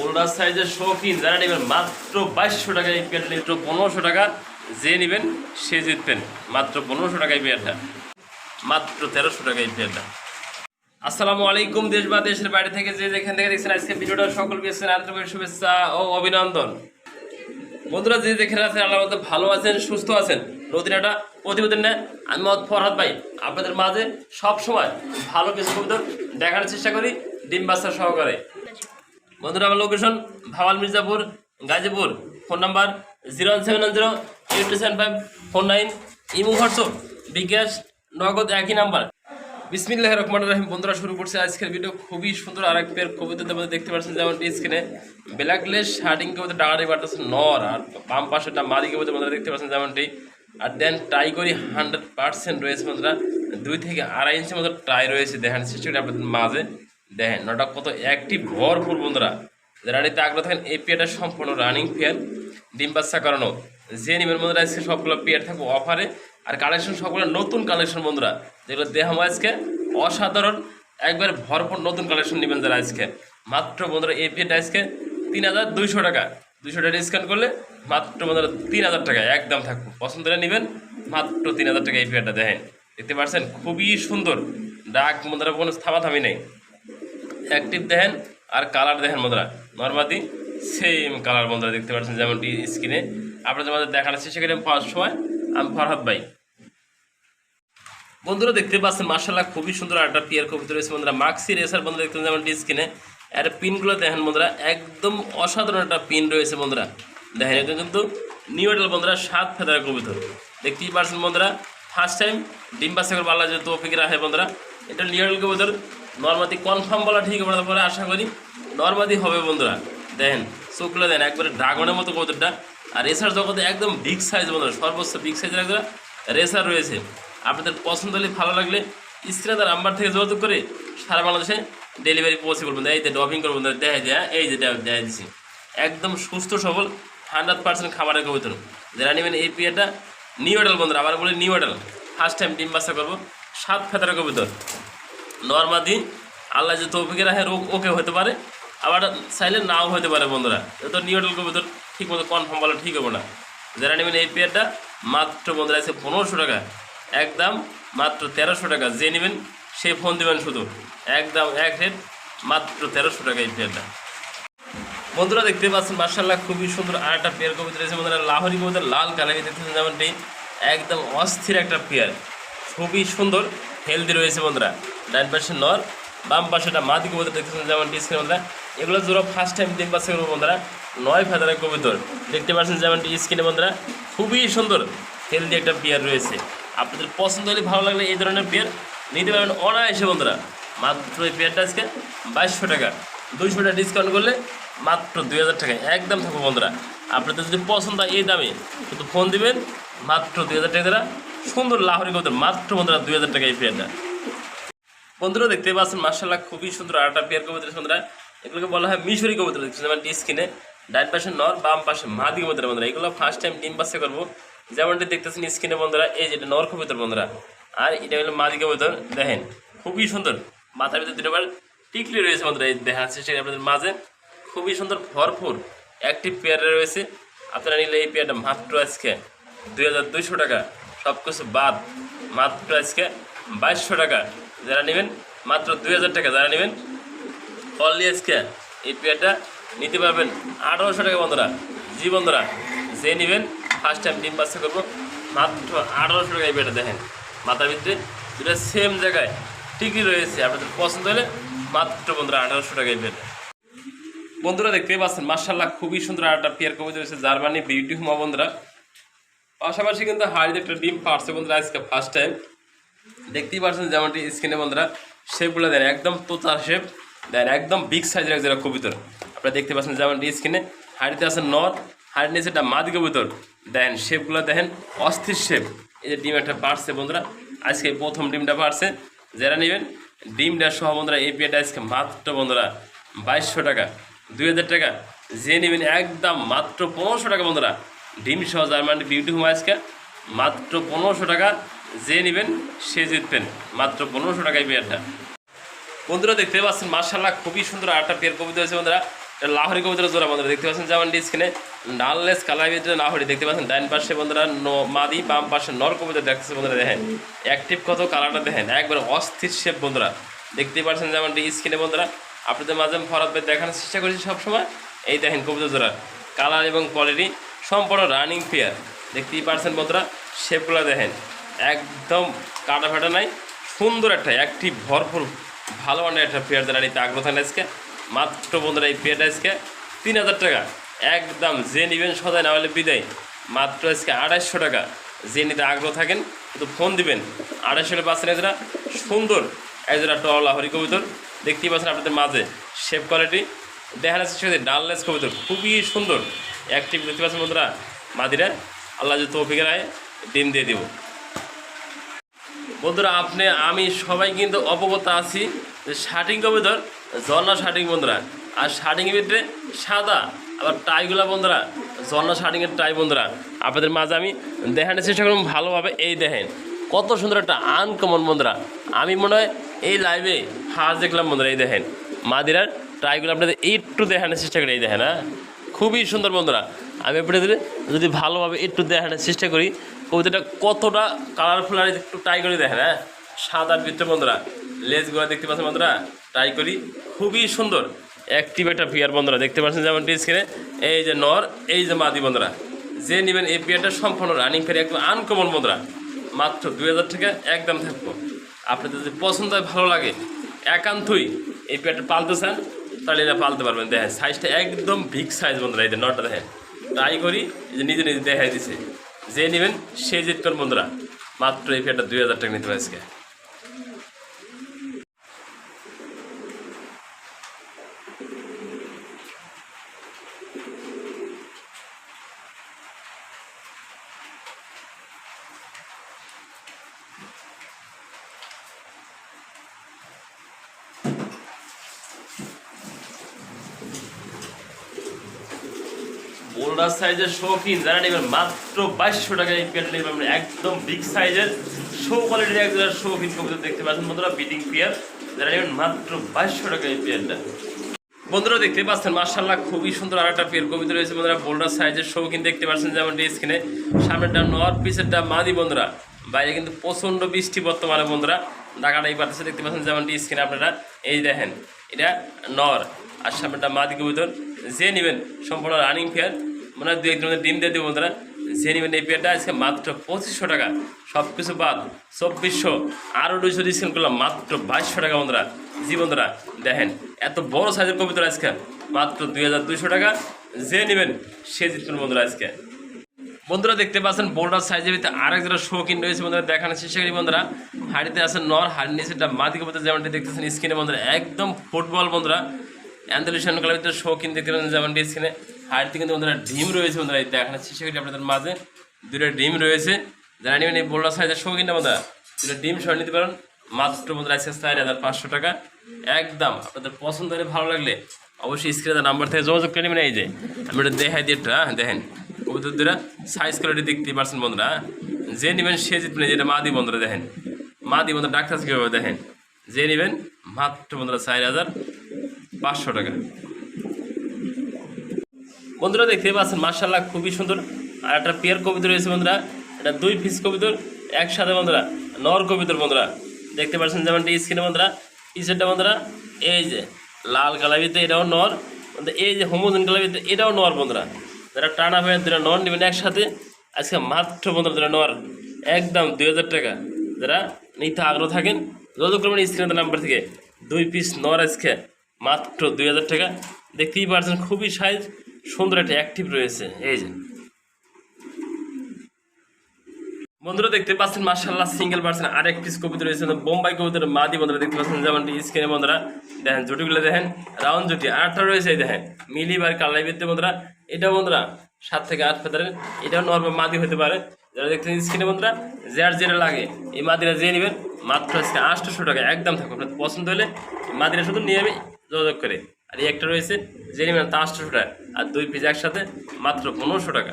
Older সাইজের শৌখিন যারা নেবেন মাত্র 2200 টাকা এই পেয়ারটা, মাত্র 1500 টাকা যে নেবেন সে জিতবেন। মাত্র 1500 টাকা এই পেয়ারটা, মাত্র 1300 টাকা এই পেয়ারটা। আসসালামু আলাইকুম দেশ বা দেশের বাইরে থেকে যে যেখান থেকে দেখছেন আজকে ভিডিওটা সকলকে আন্তরিক শুভেচ্ছা ও অভিনন্দন। বন্ধুরা যে যেখানে আছেন আল্লাহর মধ্যে ভালো আছেন, সুস্থ আছেন। নতুন একটা প্রতিবেদন নেয় আমি মোহাম্মদ ফরহাদ ভাই আপনাদের মাঝে সব সময় ভালো কিছু কবুতর দেখার চেষ্টা করি ডিম বাচ্চা সহকারে। বন্ধুরা আমার location Bhawal Mirzapur Gazipur, phone number 01710827549, Imo WhatsApp bKash Nagad একই নাম্বার। বিসমিল্লাহির রহমানির রহিম। বন্ধুরা শুরু করছে আজকের ভিডিও। খুবই সুন্দর আরেক পেয়ার কবুতর আপনারা দেখতে পাচ্ছেন যেমনটি স্ক্রিনে ব্ল্যাকলেস শার্টিং কবুতর ডাঙারি বাড়তেছে নর, আর বাম পাশেটা মাদি কবুতর বন্ধুরা দেখতে পাচ্ছেন যেমনটি। আর দেন টাই করি 100% রয়েছে বন্ধুরা, 2 থেকে 2.5 ইঞ্চি মতো টাই রয়েছে। দেখেন সিস্টেমটা আপনাদের মাঝে দেখেন নটা কত অ্যাক্টিভ ভরপুর। বন্ধুরা রানিতে আগ্রহ থাকেন এই পেয়ারটা সম্পূর্ণ রানিং পেয়ার, ডিম বাচ্চা করানো। যে নিবেন বন্ধুরা আজকে সবগুলো পেয়ার থাকবো অফারে, আর কালেকশন সবগুলো নতুন কালেকশন বন্ধুরা, যেগুলো দেখাবো আজকে অসাধারণ একবার ভরপুর নতুন কালেকশন নেবেন যারা আজকে। মাত্র বন্ধুরা এই পেয়ারটা আজকে 3200 টাকা, 200 টাকা ডিসকাউন্ট করলে মাত্র বন্ধুরা 3000 টাকা একদম থাকবো। পছন্দ করে নেবেন মাত্র 3000 টাকা এই পেয়ারটা। দেখেন দেখতে পাচ্ছেন খুবই সুন্দর ডাক বন্ধুরা, কোনো থামাথামি নেই, অ্যাক্টিভ দেখেন। আর কালার দেখেন বন্ধুরা নর্মাদি সেম কালার বন্ধুরা দেখতে পাচ্ছেন যেমনটি স্ক্রিনে আপনাদের মধ্যে দেখানোর চেষ্টা করি পাওয়ার সময় আমি ফরহাদ ভাই। বন্ধুরা দেখতে পাচ্ছেন মার্শাল্লাহ খুবই সুন্দর একটা পেয়ার কবুতর রয়েছে বন্ধুরা, মাক্সি রেসার বন্ধুরা দেখতে যেমনটি স্ক্রিনে। আর পিনগুলো দেখেন বন্ধুরা একদম অসাধারণ একটা পিন রয়েছে বন্ধুরা। দেখেন এটা কিন্তু নিউ এডাল বন্ধুরা 7 ফেদার কবুতর দেখতেই পাচ্ছেন বন্ধুরা। ফার্স্ট টাইম ডিম বাচ্চা করে পাল্লা যেহেতু তৌফিক রাখে বন্ধুরা, এটা নিউ এডাল কবুতর। নর্মাদি কনফার্ম বলা ঠিক হবে পরে আশা করি নর্মাদি হবে বন্ধুরা। দেখেন চোখগুলো দেন একবারে ড্রাগনের মতো কবুতরটা। আর রেসার জগতে একদম বিগ সাইজ বন্ধুরা, সর্বোচ্চ বিগ সাইজের একটা রেসার রয়েছে। আপনাদের পছন্দ হলে ভালো লাগলে স্ক্রিনে তার নাম্বার থেকে যোগাযোগ করে সারা বাংলাদেশে ডেলিভারি পসিবল বন্ধু। এই যে ড্রপিং করবো বন্ধুরা, দেখা যায় এই যে দেখা দিচ্ছি একদম সুস্থ সবল 100% খাবারের কবুতর। যারা নেবেন এই পেয়ারটা নিউ এডাল বন্ধুরা, আবার বলি নিউ এডাল, ফার্স্ট টাইম ডিম বাচ্চা করবো 7 ফেদারের কবুতর। নর্মাদি আল্লাহ যে তৌফিকে রাখে ওকে হতে পারে, আবার চাইলে নাও হতে পারে বন্ধুরা। তো নিউ এডাল কবুতর ঠিক মতো কনফার্ম বলা ঠিক হবে না। যারা নেবেন এই পেয়ারটা মাত্র বন্ধুরা আছে 1500 টাকা একদম, মাত্র 1300 টাকা যে নেবেন সে ফোন দেবেন শুধু একদম এক রেট, মাত্র 1300 টাকা এই পেয়ারটা। বন্ধুরা দেখতে পাচ্ছেন মার্শাল্লাহ খুবই সুন্দর আর একটা পেয়ার কবুতর রয়েছে বন্ধুরা, লাহোরি কবুতর লাল কালার দেখতেছেন যেমনটি একদম অস্থির একটা পেয়ার, খুবই সুন্দর হেলদি রয়েছে বন্ধুরা। ডান পাশে নর, বাম পাশেটা মাদি কবুতর দেখতেছেন যেমনটি স্ক্রিনে বন্ধুরা। এগুলো জোড়া ফার্স্ট টাইম ডিম বাচ্চা করবো বন্ধুরা, 9 ফেদারের কবুতর দেখতে পাচ্ছেন যেমনটি স্ক্রিনে বন্ধুরা। খুবই সুন্দর হেলদি একটা পেয়ার রয়েছে। আপনাদের পছন্দ হলে ভালো লাগলে এই ধরনের পেয়ার নিতে পারবেন অনায়াসে বন্ধুরা। মাত্র এই পেয়ারটা আজকে 2200 টাকা, 200 টাকা ডিসকাউন্ট করলে মাত্র 2000 টাকা একদম থাকবো বন্ধুরা। আপনাদের যদি পছন্দ হয় এই দামে শুধু ফোন দিবেন, মাত্র 2000 টাকা দ্বারা সুন্দর লাহোরি কবুতর মাত্র বন্ধুরা 2000 টাকা এই পেয়ারটা। বন্ধুরা দেখতে পাচ্ছেন মার্শাল্লাহ খুবই সুন্দর আর একটা পেয়ার কবুতর বন্ধুরা, এগুলোকে বলা হয় মিশরি কবুতর দেখছেন যেমনটি স্ক্রিনে। ডান পাশে নর, বাম পাশে মাদি কবুতর বন্ধুরা, এগুলো ফার্স্ট টাইম ডিম বাচ্চা করবো যেমনটি দেখতেছেন স্ক্রিনে বন্ধুরা। এই যেটা নর কবুতর বন্ধুরা, আর এটা হলো মাদি কবুতর। দেখেন খুবই সুন্দর, মাথার ভিতরে দুটোবার টিকলি রয়েছে বন্ধুরা, এই দেখার চেষ্টা আপনাদের মাঝে। খুবই সুন্দর ভরপুর অ্যাক্টিভ পেয়ারে রয়েছে। আপনারা নিলে এই পেয়ারটা মাত্র আজকে 2200 টাকা, সব কিছু বাদ মাত্র আজকে 2200 টাকা। যারা নেবেন মাত্র 2000 টাকা, যারা নেবেন অনলি আজকে এই পেয়ারটা নিতে পারবেন 1800 টাকা বন্ধুরা। জি বন্ধুরা যে নেবেন ফার্স্ট টাইম ডিম বাচ্চা করবো মাত্র 1800 টাকা এই পেয়ারটা। দেখেন মাথার ভিতরে দুটো সেম জায়গায় টিকলি রয়েছে, আপনাদের পছন্দ হলে মাত্র বন্ধুরা 1800 টাকা এই পেয়ারটা। বন্ধুরা দেখতেই পাচ্ছেন মার্শাল্লাহ খুবই সুন্দর আর একটা পেয়ার কবুতর রয়েছে জার্মানি বিউটি হুমা বন্ধুরা। পাশাপাশি কিন্তু হাড়িতে একটা ডিম পারছে বন্ধুরা আজকে ফার্স্ট টাইম দেখতেই পাচ্ছেন যেমনটি স্ক্রিনে বন্ধুরা। শেপগুলো দেন একদম তোতার শেপ, দেন একদম বিগ সাইজের এক জায়গা কবুতর আপনারা দেখতে পাচ্ছেন যেমনটি স্ক্রিনে। হাড়িতে আছে নর, হাড়ির নিচে একটা মাদি কবুতর। দেন শেপগুলো দেখেন অস্থির শেপ। এই যে ডিম একটা পারছে বন্ধুরা, আজকে প্রথম ডিমটা পারছে। যারা নেবেন ডিমটা সহ বন্ধুরা এই পেয়ারটা আজকে মাত্র বন্ধুরা 2200 টাকা, 2000 টাকা যে নেবেন একদম মাত্র 1500 টাকা বন্ধুরা। ডিম সহ জার্মানি বিউটি হুমা আজকে মাত্র 1500 টাকা যে নেবেন সে জিতবেন, মাত্র 1500 টাকায় পেয়ারটা। বন্ধুরা দেখতে পাচ্ছেন মার্শাল্লাহ খুবই সুন্দর আরেকটা পেয়ার কবুতর হয়েছে বন্ধুরা। এটা লাহোরি কবুতরের জোড়া বন্ধুরা দেখতে পাচ্ছেন যেমন স্ক্রিনে ডাললেস কালার ভিতরে লাহোরি দেখতে পাচ্ছেন। ডাইন পাশে বন্ধুরা মাদি, বাম পাশে নর কবুতর দেখতেছে বন্ধুরা। দেখেন অ্যাক্টিভ কত, কালারটা দেখেন একবার অস্থির শেপ বন্ধুরা দেখতেই পাচ্ছেন যেমন স্ক্রিনে বন্ধুরা। আপনাদের মাঝে ফরাদ ভাই দেখানোর চেষ্টা করেছি সবসময়। এই দেখেন কবুতর জোড়া কালার এবং কোয়ালিটি সম্পূর্ণ রানিং পেয়ার দেখতেই পাচ্ছেন বন্ধুরা। শেপগুলো দেখেন একদম কাটা ফাটা নাই, সুন্দর একটা অ্যাক্টিভ ভরপুর ভালো মানের একটা পেয়ার দ্বারা নিতে আগ্রহ থাকেন আজকে। মাত্র বন্ধুরা এই পেয়ারটা আজকে 3000 টাকা একদম। যে নেবেন সদায় না হলে বিদায়, মাত্র আজকে 2800 টাকা। যে নিতে আগ্রহ থাকেন কিন্তু ফোন দিবেন। 2800 পাচ্ছেন এজরা সুন্দর একজোড়া টল লাহোরি কবুতর দেখতেই পাচ্ছেন আপনাদের মাঝে। শেপ কোয়ালিটি দেখা যাচ্ছে সাথে ডাললেস কবুতর খুবই সুন্দর অ্যাক্টিভ দেখতে পাচ্ছেন বন্ধুরা। মাদিরা আল্লাহ যদি তৌফিকের আয় ডিম দিয়ে দিব বন্ধুরা। আমি সবাই কিন্তু অবগত আছি যে শার্টিং কবুতর ঝর্ণা শার্টিং বন্ধুরা, আর শার্টিংয়ের ভিতরে সাদা আবার টাইগুলা বন্ধুরা ঝর্ণা শার্টিংয়ের টাই বন্ধুরা আপনাদের মাঝে আমি দেখানোর চেষ্টা করলাম ভালোভাবে। এই দেখেন কত সুন্দর একটা আনকমন বন্ধুরা, আমি মনে হয় এই লাইভে ফার্স্ট দেখলাম বন্ধুরা। এই দেখেন মাদিরার টাইগুলো আপনাদের একটু দেখানোর চেষ্টা করি। এই দেখেন হ্যাঁ খুবই সুন্দর বন্ধুরা। আমি আপনাদের যদি ভালোভাবে একটু দেখানোর চেষ্টা করি কবিতাটা কতটা কালারফুল, আর একটু ট্রাই করে দেখেন। হ্যাঁ সাদার ভিতরে বন্ধুরা লেজগুলো দেখতে পাচ্ছেন বন্ধুরা, ট্রাই করি খুবই সুন্দর অ্যাক্টিভ একটা পেয়ার বন্ধুরা দেখতে পাচ্ছেন যেমন স্ক্রিনে। এই যে নর, এই যে মাদি বন্ধুরা, যে নেবেন এই পেয়ারটা সম্পূর্ণ রানিং পেয়ার একদম আনকমন বন্ধুরা। মাত্র 2000 টাকা একদম থাকবো। আপনাদের যদি পছন্দ হয় ভালো লাগে একান্তই এই পেয়ারটা পালতে চান তাহলে এটা পালতে পারবেন। দেখেন সাইজটা একদম বিগ সাইজ বন্ধুরা। এই যে নটটা দেখেন ট্রাই করি, এই যে নিজে নিজে দেখাই দিছে। যে নেবেন সে জিত করেন বন্ধুরা। মাত্র এই পেয়ারটা 2000 টাকা নিতে হবে আজকে। বোল্ডার সাইজের শৌখিন যারা নেবেন মাত্র 2200 টাকায় এই পেয়ারটা নেবেন। একদম বিগ সাইজের শো কোয়ালিটির একজন শৌখিন কবুতর দেখতে পাচ্ছেন বন্ধুরা, বিটিং পেয়ার যারা নেবেন মাত্র 2200 টাকায় এই পেয়ারটা বন্ধুরা দেখতে পাচ্ছেন। মার্শাল্লাহ খুবই সুন্দর আর একটা পেয়ার কবুতর রয়েছে বন্ধুরা, বোল্ডার সাইজের শৌখিন দেখতে পাচ্ছেন যেমন স্ক্রিনে। সামনেরটা নর, পিসেরটা মাদি বন্ধুরা। বাইরে কিন্তু প্রচণ্ড বৃষ্টি বর্তমানে বন্ধুরা, ঢাকাটাই পাচ্ছে দেখতে পাচ্ছেন যেমন স্ক্রিনে আপনারা। এই দেখেন এটা নর আর সামনেরটা মাদি কবুতর। যে নেবেন সম্পূর্ণ রানিং পেয়ার, মানে 2-1 দিনের ডিম দিয়ে দেবো বন্ধুরা। যে নেবেন এই পেয়ারটা আজকে মাত্র 2500 টাকা, সব কিছু বাদ 2400, আরও 200 ডিসকাউন্ট করলাম মাত্র 2200 টাকা বন্ধুরা। জি বন্ধুরা দেখেন এত বড় সাইজের কবুতর আজকে মাত্র 2200 টাকা। যে নেবেন সে জিতবেন বন্ধুরা আজকে। বন্ধুরা দেখতে পাচ্ছেন বোল্ডার সাইজের ভিতরে আরেক জোড়া শৌখিন রয়েছে বন্ধুরা, দেখানোর চেষ্টা করি বন্ধুরা। হাড়িতে আছে নর, হাড়ির নিচেটা মাদি কবুতর যেমনটি দেখতেছেন স্ক্রিনে বন্ধুরা, একদম ফুটবল বন্ধুরা। অ্যান্ডালুসিয়ান কালারের ভিতরে শৌখিন দেখতে পাচ্ছেন যেমনটি স্ক্রিনে। হাড়িতে কিন্তু বন্ধুরা ডিম রয়েছে বন্ধুরা, এই দেখানোর চেষ্টা করি আপনাদের মাঝে। দুটো ডিম রয়েছে, যারা নেবেন এই বোল্ডার সাইজের শৌখিনটা বন্ধুরা দুটো ডিম সহ নিতে পারেন মাত্র বন্ধুরা আজকে 4500 টাকা একদম। আপনাদের পছন্দ হলে ভালো লাগলে অবশ্যই স্ক্রিনে নাম্বার থেকে যোগাযোগ করে নেবেন। এই যে আমি ওটা দেখাই দিয়ে দেখেন কবুতর দুটা সাইজ কোয়ালিটি দেখতেই পারছেন বন্ধুরা। যে নেবেন সে জিতবেন। যেটা মাদি বন্ধুরা দেখেন, মাদি বন্ধুরা ডাক্তার কীভাবে দেখেন। যে নেবেন মাত্র বন্ধুরা 4500 টাকা বন্ধুরা দেখতে পাচ্ছেন। মার্শাল্লাহ খুবই সুন্দর আর একটা পেয়ার কবুতর রয়েছে বন্ধুরা, এটা 2 পিস কবুতর একসাথে বন্ধুরা, নর কবুতর বন্ধুরা দেখতে পাচ্ছেন যেমনটি স্ক্রিনে বন্ধুরা। পিসেরটা বন্ধুরা এই যে লাল কালার ভিতরে এটাও নর, এই যে হোমোজেন কালার ভিতরে এটাও নর বন্ধুরা। যারা টানা হয়ে দুটা নর নেবেন একসাথে আজকে মাত্র বন্ধুরা দুটা নর একদম 2000 টাকা। যারা নিতে আগ্রহ থাকেন যোগাযোগ করবেন স্ক্রিনের নাম্বার থেকে। 2 পিস নর আজকে মাত্র 2000 টাকা। দেখতেই পাচ্ছেন খুবই সাইজ সুন্দর একটা অ্যাক্টিভ রয়েছে। এই যে বন্ধুরা দেখতে পাচ্ছেন মার্শাল্লাহ সিঙ্গেল পার্সেন্ট আরেক পিস কবুতর রয়েছে বোম্বাই কবুতর মাদি বন্ধুরা দেখতে পাচ্ছেন যেমনটি স্ক্রিনে বন্ধুরা। দেখেন জুটিগুলো দেখেন রাউন্ড জুটি, আরেকটা রয়েছে এই দেখেন মিলিবার কালাই বেরতে বন্ধুরা। এটা বন্ধুরা 7 থেকে 8 ফেদারের, এটাও নর্মাল মাদি হতে পারে। যারা দেখতে স্ক্রিনে বন্ধুরা যার যেটা লাগে এই মাদিরা যে নেবেন মাত্র আজকে 800 টাকা একদম থাকবে। আপনার পছন্দ হলে মাদিরা শুধু নিয়ে আমি যোগাযোগ করে। আর এই একটা রয়েছে যে নেবেন তা 800 টাকা, আর 2 পিস একসাথে মাত্র 1500 টাকা।